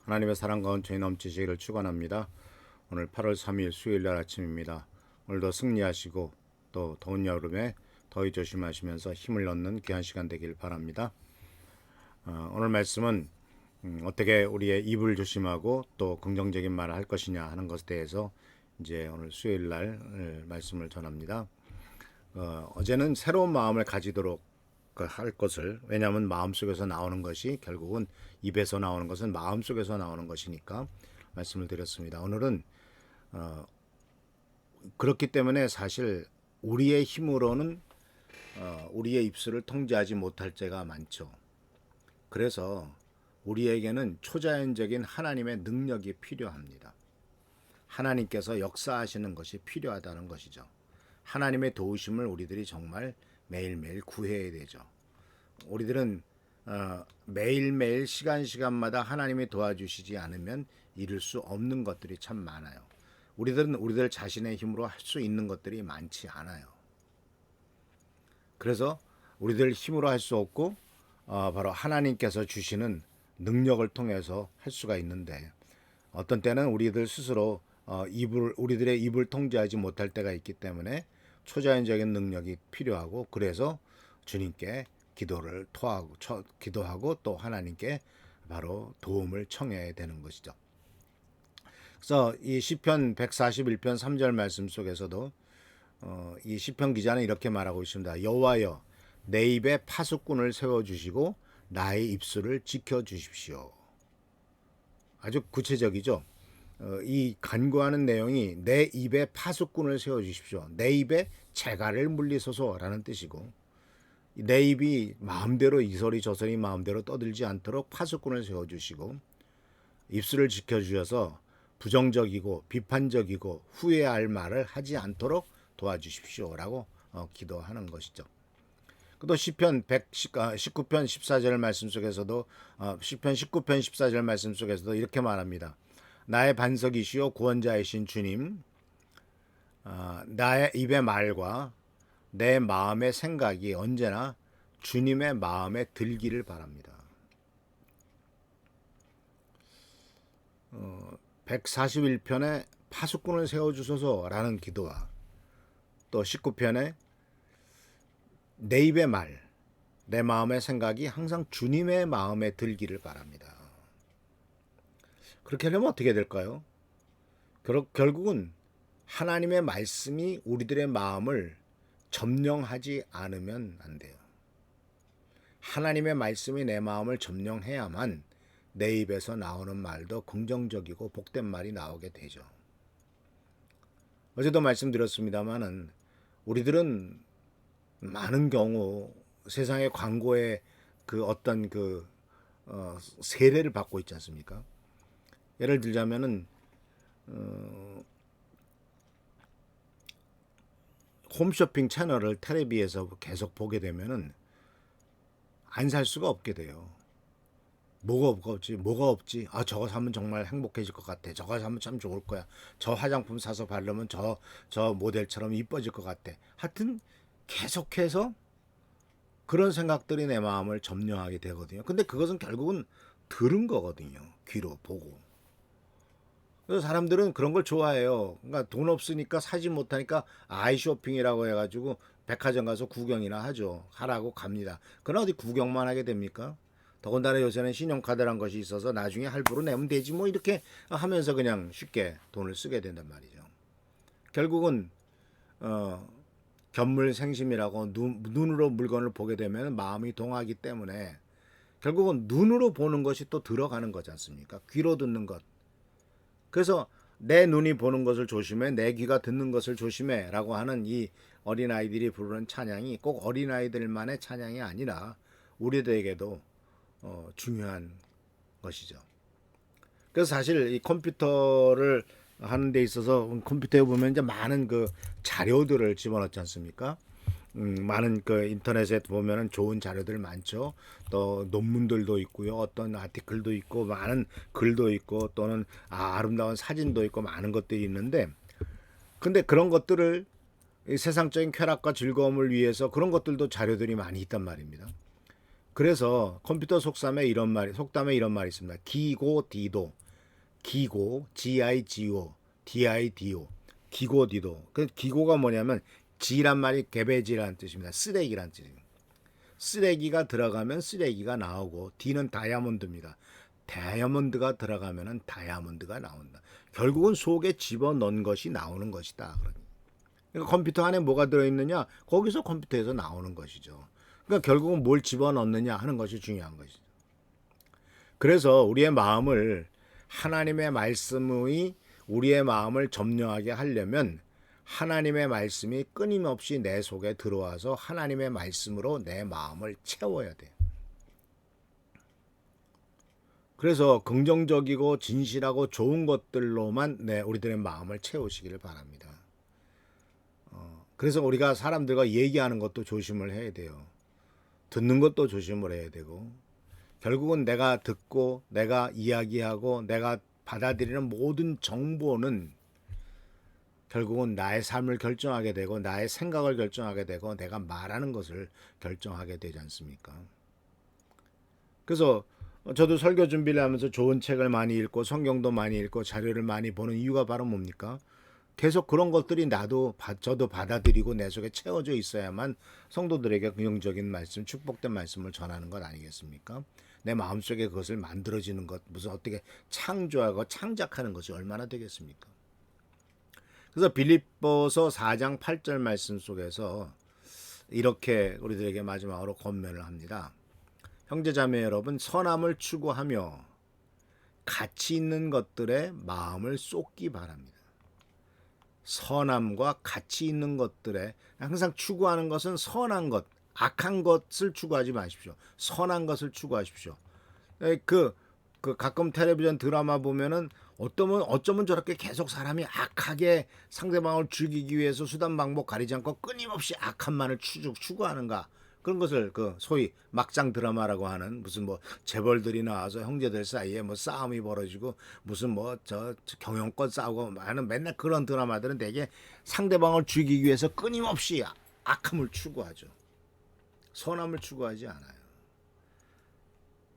하나님의 사랑과 은총이 넘치시기를 축원합니다. 오늘 8월 3일 수요일날 아침입니다. 오늘도 승리하시고 또 더운 여름에 더위 조심하시면서 힘을 얻는 귀한 시간 되길 바랍니다. 오늘 말씀은 어떻게 우리의 입을 조심하고 또 긍정적인 말을 할 것이냐 하는 것에 대해서 이제 오늘 수요일날 말씀을 전합니다. 어제는 새로운 마음을 가지도록 할 것을, 왜냐하면 마음속에서 나오는 것이 결국은 입에서 나오는 것은 마음속에서 나오는 것이니까 말씀을 드렸습니다. 오늘은 그렇기 때문에 사실 우리의 힘으로는 우리의 입술을 통제하지 못할 때가 많죠. 그래서 우리에게는 초자연적인 하나님의 능력이 필요합니다. 하나님께서 역사하시는 것이 필요하다는 것이죠. 하나님의 도우심을 우리들이 정말 매일매일 구해야 되죠. 우리들은 매일매일 시간마다 하나님이 도와주시지 않으면 이룰 수 없는 것들이 참 많아요. 우리들은 우리들 자신의 힘으로 할 수 있는 것들이 많지 않아요. 그래서 우리들 힘으로 할 수 없고 바로 하나님께서 주시는 능력을 통해서 할 수가 있는데, 어떤 때는 우리들 스스로 우리들의 입을 통제하지 못할 때가 있기 때문에 초자연적인 능력이 필요하고, 그래서 주님께 기도하고 또 하나님께 바로 도움을 청해야 되는 것이죠. 그래서 이 시편 141편 3절 말씀 속에서도 이 시편 기자는 이렇게 말하고 있습니다. 여호와여, 내 입에 파수꾼을 세워주시고 나의 입술을 지켜주십시오. 아주 구체적이죠. 이 간구하는 내용이 내 입에 파수꾼을 세워주십시오. 내 입에 재갈을 물리소서라는 뜻이고, 내 입이 마음대로 이소리 저소리 마음대로 떠들지 않도록 파수꾼을 세워주시고, 입술을 지켜주셔서 부정적이고 비판적이고 후회할 말을 하지 않도록 도와주십시오라고 기도하는 것이죠. 또 시편 19편 14절 말씀 속에서도 시편 19편 14절 말씀 속에서도 이렇게 말합니다. 나의 반석이시오 구원자이신 주님, 나의 입의 말과 내 마음의 생각이 언제나 주님의 마음에 들기를 바랍니다. 141편에 파수꾼을 세워주소서라는 기도와 또 19편에 내 입의 말, 내 마음의 생각이 항상 주님의 마음에 들기를 바랍니다. 그렇게 하려면 어떻게 될까요? 결국은 하나님의 말씀이 우리들의 마음을 점령하지 않으면 안 돼요. 하나님의 말씀이 내 마음을 점령해야만 내 입에서 나오는 말도 긍정적이고 복된 말이 나오게 되죠. 어제도 말씀드렸습니다마는 우리들은 많은 경우 세상의 광고에 그 어떤 세례를 받고 있지 않습니까? 예를 들자면은 홈쇼핑 채널을 텔레비에서 계속 보게 되면은 안 살 수가 없게 돼요. 뭐가 없지? 아, 저거 사면 정말 행복해질 것 같아. 저거 사면 참 좋을 거야. 저 화장품 사서 바르면 저 모델처럼 이뻐질 것 같아. 하여튼 계속해서 그런 생각들이 내 마음을 점령하게 되거든요. 근데 그것은 결국은 들은 거거든요. 귀로 보고. 그래서 사람들은 그런 걸 좋아해요. 그러니까 돈 없으니까 사지 못하니까 아이쇼핑이라고 해가지고 백화점 가서 구경이나 하라고 갑니다. 그러나 어디 구경만 하게 됩니까? 더군다나 요새는 신용카드란 것이 있어서 나중에 할부로 내면 되지 뭐 이렇게 하면서 그냥 쉽게 돈을 쓰게 된단 말이죠. 결국은 견물생심이라고 눈으로 물건을 보게 되면 마음이 동하기 때문에 결국은 눈으로 보는 것이 또 들어가는 거지 않습니까? 귀로 듣는 것. 그래서 내 눈이 보는 것을 조심해, 내 귀가 듣는 것을 조심해 라고 하는 이 어린아이들이 부르는 찬양이 꼭 어린아이들만의 찬양이 아니라 우리들에게도 중요한 것이죠. 그래서 사실 이 컴퓨터를 하는 데 있어서 컴퓨터에 보면 이제 많은 그 자료들을 집어넣지 않습니까? 많은 그 인터넷에 보면은 좋은 자료들 많죠. 또 논문들도 있고요. 어떤 아티클도 있고 많은 글도 있고 또는 아름다운 사진도 있고 많은 것들이 있는데, 근데 그런 것들을 세상적인 쾌락과 즐거움을 위해서 그런 것들도 자료들이 많이 있단 말입니다. 그래서 컴퓨터 속담에 이런 말이 있습니다. 기고디도. 기고 Gigo Dido. 기고디도. 그 기고가 뭐냐면 지란 말이 개배지라는 뜻입니다. 쓰레기란 뜻입니다. 쓰레기가 들어가면 쓰레기가 나오고 D는 다이아몬드입니다. 다이아몬드가 들어가면 다이아몬드가 나온다. 결국은 속에 집어넣은 것이 나오는 것이다. 그러니까 컴퓨터 안에 뭐가 들어있느냐? 거기서 컴퓨터에서 나오는 것이죠. 그러니까 결국은 뭘 집어넣느냐 하는 것이 중요한 것이죠. 그래서 우리의 마음을 하나님의 말씀이 우리의 마음을 점령하게 하려면 하나님의 말씀이 끊임없이 내 속에 들어와서 하나님의 말씀으로 내 마음을 채워야 돼요. 그래서 긍정적이고 진실하고 좋은 것들로만 우리들의 마음을 채우시기를 바랍니다. 그래서 우리가 사람들과 얘기하는 것도 조심을 해야 돼요. 듣는 것도 조심을 해야 되고, 결국은 내가 듣고 내가 이야기하고 내가 받아들이는 모든 정보는 결국은 나의 삶을 결정하게 되고 나의 생각을 결정하게 되고 내가 말하는 것을 결정하게 되지 않습니까? 그래서 저도 설교 준비를 하면서 좋은 책을 많이 읽고 성경도 많이 읽고 자료를 많이 보는 이유가 바로 뭡니까? 계속 그런 것들이 저도 받아들이고 내 속에 채워져 있어야만 성도들에게 긍정적인 말씀, 축복된 말씀을 전하는 것 아니겠습니까? 내 마음속에 그것을 만들어지는 것, 무슨 어떻게 창조하고 창작하는 것이 얼마나 되겠습니까? 그래서 빌립보서 4장 8절 말씀 속에서 이렇게 우리들에게 마지막으로 권면을 합니다. 형제자매 여러분, 선함을 추구하며 가치 있는 것들에 마음을 쏟기 바랍니다. 선함과 가치 있는 것들에 항상 추구하는 것은 선한 것, 악한 것을 추구하지 마십시오. 선한 것을 추구하십시오. 가끔 텔레비전 드라마 보면은 어쩌면 저렇게 계속 사람이 악하게 상대방을 죽이기 위해서 수단 방법 가리지 않고 끊임없이 악한만을 추구하는가. 그런 것을 소위 막장 드라마라고 하는 무슨 재벌들이 나와서 형제들 사이에 싸움이 벌어지고 무슨 저 경영권 싸우고 하는 맨날 그런 드라마들은 되게 상대방을 죽이기 위해서 끊임없이 악함을 추구하죠. 선함을 추구하지 않아요.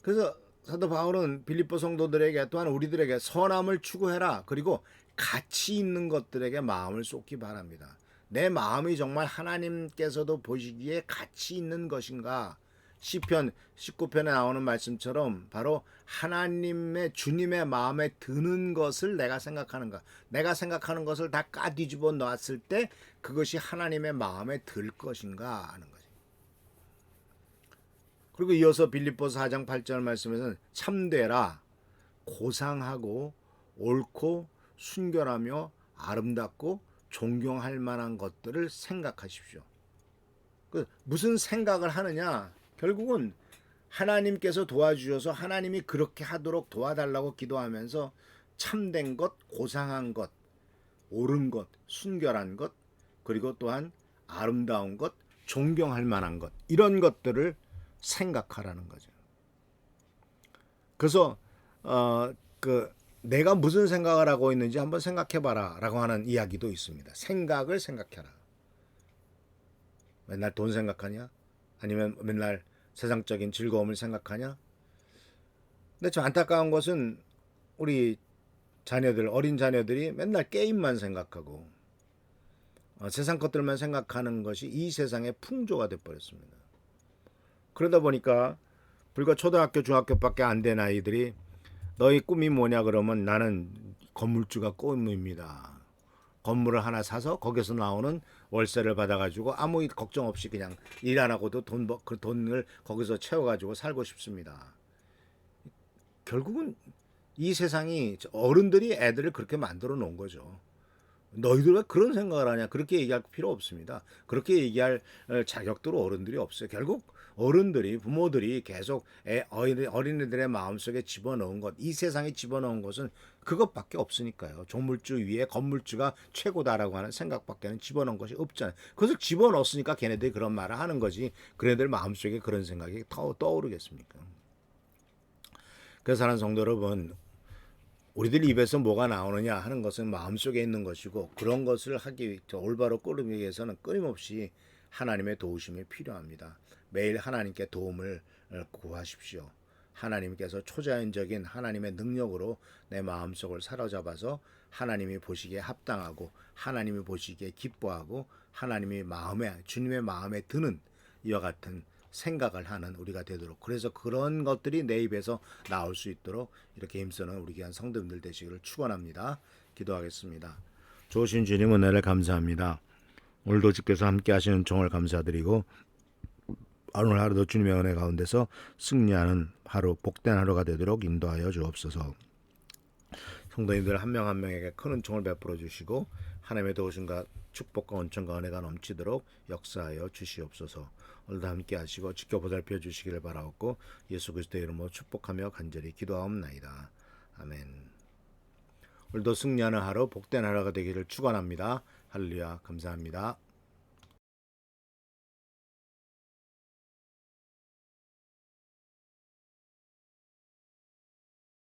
그래서 사도 바울은 빌립보 성도들에게 또한 우리들에게 선함을 추구해라. 그리고 가치 있는 것들에게 마음을 쏟기 바랍니다. 내 마음이 정말 하나님께서도 보시기에 가치 있는 것인가? 시편 19편에 나오는 말씀처럼 바로 하나님의 주님의 마음에 드는 것을 내가 생각하는가? 내가 생각하는 것을 다 까뒤집어 놨을 때 그것이 하나님의 마음에 들 것인가 하는 거죠. 그리고 이어서 빌립보서 4장 8절 말씀에서는 참되라, 고상하고 옳고 순결하며 아름답고 존경할 만한 것들을 생각하십시오. 무슨 생각을 하느냐? 결국은 하나님께서 도와주셔서 하나님이 그렇게 하도록 도와달라고 기도하면서 참된 것, 고상한 것, 옳은 것, 순결한 것, 그리고 또한 아름다운 것, 존경할 만한 것, 이런 것들을 생각하라는 거죠. 그래서 내가 무슨 생각을 하고 있는지 한번 생각해봐라 라고 하는 이야기도 있습니다. 생각을 생각해라. 맨날 돈 생각하냐? 아니면 맨날 세상적인 즐거움을 생각하냐? 근데 저 안타까운 것은 우리 어린 자녀들이 맨날 게임만 생각하고 세상 것들만 생각하는 것이 이 세상의 풍조가 돼버렸습니다. 그러다 보니까 불과 초등학교, 중학교밖에 안 된 아이들이 너희 꿈이 뭐냐 그러면 나는 건물주가 꿈입니다. 건물을 하나 사서 거기서 나오는 월세를 받아가지고 아무 걱정 없이 그냥 일 안 하고도 그 돈을 거기서 채워가지고 살고 싶습니다. 결국은 이 세상이 어른들이 애들을 그렇게 만들어 놓은 거죠. 너희들 왜 그런 생각을 하냐? 그렇게 얘기할 필요 없습니다. 그렇게 얘기할 자격도 어른들이 없어요. 결국 어른들이, 부모들이 계속 어린이들의 마음속에 집어넣은 것, 이 세상에 집어넣은 것은 그것밖에 없으니까요. 조물주 위에 건물주가 최고다라고 하는 생각밖에는 집어넣은 것이 없잖아요. 그것을 집어넣었으니까 걔네들이 그런 말을 하는 거지. 그네들 마음속에 그런 생각이 떠오르겠습니까? 그래서 하는 성도 여러분, 우리들 입에서 뭐가 나오느냐 하는 것은 마음속에 있는 것이고, 그런 것을 올바로 꾸르기 위해서는 끊임없이 하나님의 도우심이 필요합니다. 매일 하나님께 도움을 구하십시오. 하나님께서 초자연적인 하나님의 능력으로 내 마음속을 사로잡아서 하나님이 보시기에 합당하고 하나님이 보시기에 기뻐하고 하나님이 주님의 마음에 드는 이와 같은 생각을 하는 우리가 되도록, 그래서 그런 것들이 내 입에서 나올 수 있도록 이렇게 힘쓰는 우리 귀한 성도님들 되시기를 축원합니다. 기도하겠습니다. 좋으신 주님 은혜를 감사합니다. 오늘도 주께서 함께 하시는 종을 감사드리고 오늘 하루도 주님의 은혜 가운데서 승리하는 하루, 복된 하루가 되도록 인도하여 주옵소서. 성도님들 한 명 한 명에게 큰 은총을 베풀어 주시고 하나님의 도우심과 축복과 은총과 은혜가 넘치도록 역사하여 주시옵소서. 오늘도 함께 하시고 지켜 보살펴 주시기를 바라옵고 예수 그리스도의 이름으로 축복하며 간절히 기도하옵나이다. 아멘. 오늘도 승리하는 하루, 복된 하루가 되기를 축원합니다. 할렐루야. 감사합니다.